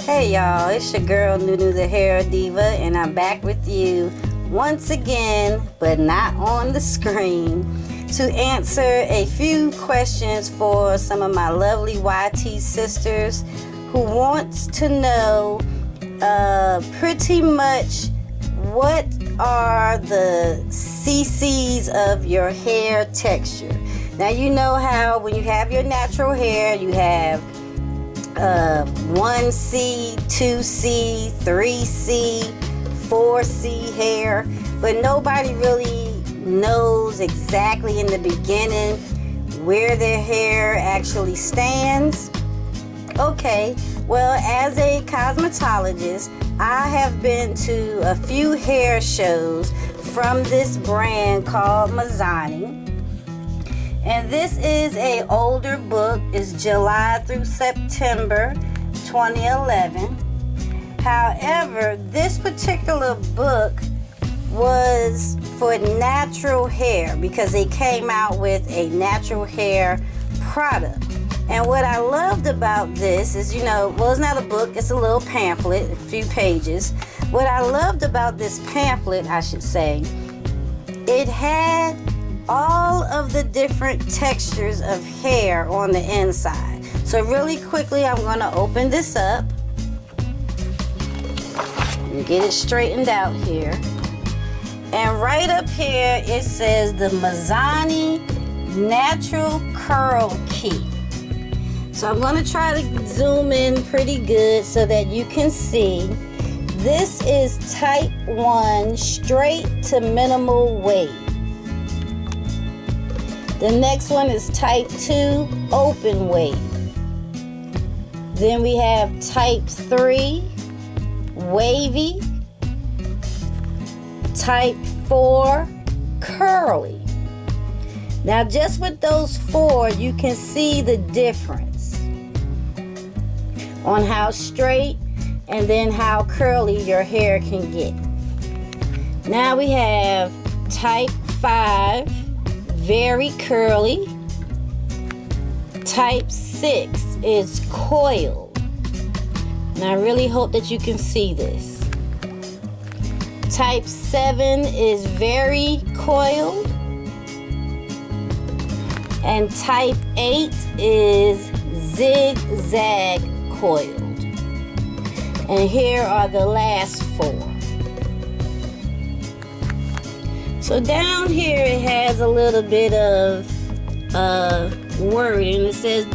Hey y'all, it's your girl NueNew the Hair Diva, and I'm back with you once again, but not on the screen, to answer a few questions for some of my lovely YT sisters who wants to know pretty much what are the CCs of your hair texture. Now you know how when you have your natural hair, you have 1C, 2C, 3C, 4C hair, but nobody really knows exactly in the beginning where their hair actually stands. Okay, well, as a cosmetologist, I have been to a few hair shows from this brand called Blazin. And this is an older book. It's July through September 2011. However, this particular book was for natural hair because they came out with a natural hair product. And what I loved about this is, well, it's not a book, it's a little pamphlet, a few pages. What I loved about this pamphlet, I should say, it had all of the different textures of hair on the inside. So really quickly, I'm going to open this up and get it straightened out here. And right up here, it says the Blazin Natural Curl Key. So I'm going to try to zoom in pretty good so that you can see. This is type 1 straight to minimal wave. The next one is type 2 open wave. Then we have type 3 wavy. Type 4 curly. Now just with those 4, you can see the difference on how straight and then how curly your hair can get. Now we have type 5 very curly. Type 6 is coiled. And I really hope that you can see this. Type 7 is very coiled. And type 8 is zigzag coiled. And here are the last 4. So down here it has a little bit of wording. It says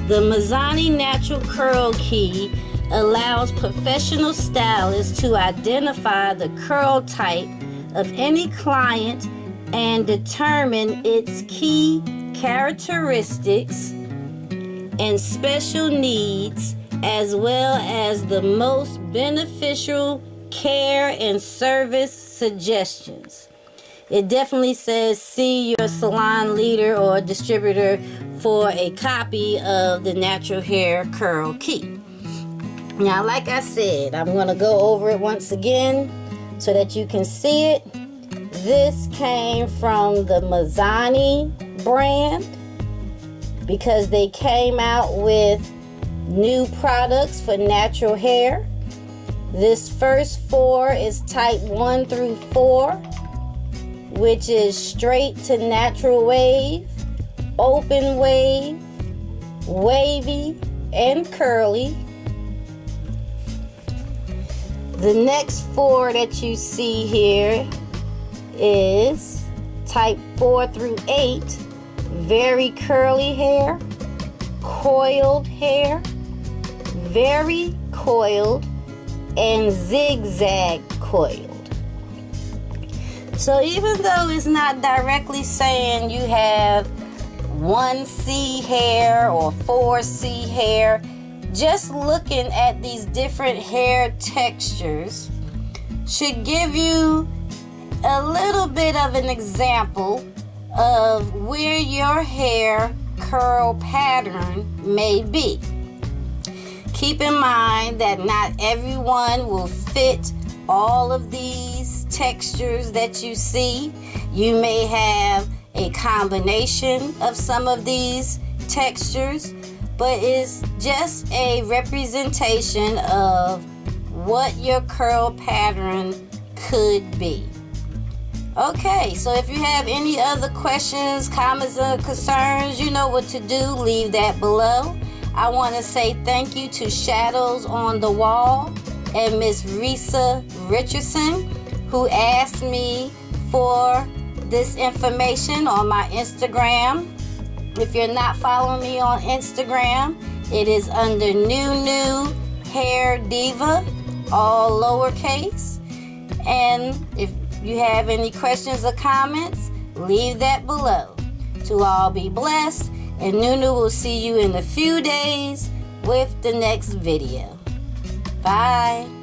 the Blazin Natural Curl Key allows professional stylists to identify the curl type of any client and determine its key characteristics and special needs, as well as the most beneficial care and service suggestions. It definitely says see your salon leader or distributor for a copy of the Natural Hair Curl Key. Now, like I said, I'm going to go over it once again so that you can see it. This came from the Blazin brand because they came out with new products for natural hair. This first 4 is type 1 through 4, which is straight to natural wave, open wave, wavy, and curly. The next 4 that you see here is type 4 through 8, very curly hair, coiled hair, very coiled, and zigzag coiled. So even though it's not directly saying you have 1C hair or 4C hair, just looking at these different hair textures should give you a little bit of an example of where your hair curl pattern may be. Keep in mind that not everyone will fit all of these textures that you see. You may have a combination of some of these textures, but it's just a representation of what your curl pattern could be. Okay, so if you have any other questions, comments, or concerns, you know what to do. Leave that below. I want to say thank you to Shadows on the Wall and Miss Risa Richardson, who asked me for this information on my Instagram. If you're not following me on Instagram, it is under NueNew Hair Diva, all lowercase. And if you have any questions or comments, leave that below. To all be blessed, and NueNew will see you in a few days with the next video. Bye.